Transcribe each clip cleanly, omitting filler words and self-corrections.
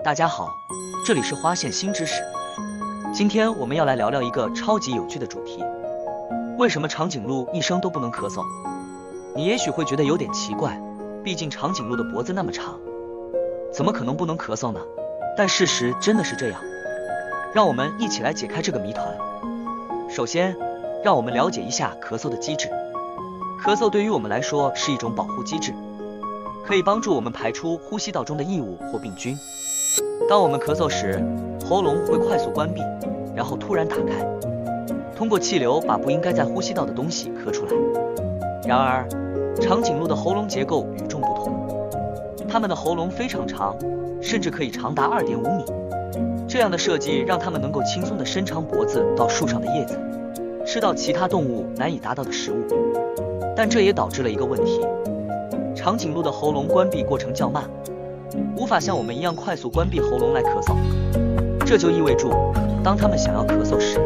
大家好，这里是花现新知识。今天我们要来聊聊一个超级有趣的主题：为什么长颈鹿一生都不能咳嗽？你也许会觉得有点奇怪，毕竟长颈鹿的脖子那么长，怎么可能不能咳嗽呢？但事实真的是这样。让我们一起来解开这个谜团。首先，让我们了解一下咳嗽的机制。咳嗽对于我们来说是一种保护机制，可以帮助我们排出呼吸道中的异物或病菌。当我们咳嗽时，喉咙会快速关闭，然后突然打开，通过气流把不应该在呼吸道的东西咳出来。然而，长颈鹿的喉咙结构与众不同，它们的喉咙非常长，甚至可以长达2.5米。这样的设计让它们能够轻松地伸长脖子到树上的叶子，吃到其他动物难以达到的食物。但这也导致了一个问题：长颈鹿的喉咙关闭过程较慢，无法像我们一样快速关闭喉咙来咳嗽。这就意味着，当它们想要咳嗽时，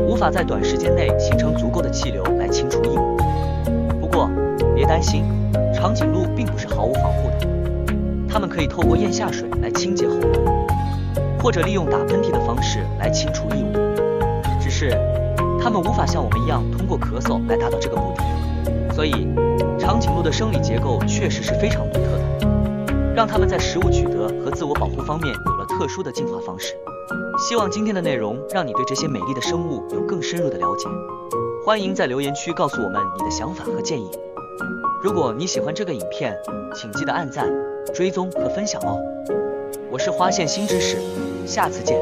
无法在短时间内形成足够的气流来清除异物。不过，别担心，长颈鹿并不是毫无防护的，它们可以透过咽下水来清洁喉咙，或者利用打喷嚏的方式来清除异物。只是，它们无法像我们一样通过咳嗽来达到这个目的。所以，长颈鹿的生理结构确实是非常独特的，让它们在食物取得和自我保护方面有了特殊的进化方式。希望今天的内容让你对这些美丽的生物有更深入的了解。欢迎在留言区告诉我们你的想法和建议。如果你喜欢这个影片，请记得按赞、追踪和分享哦。我是花现新知识，下次见。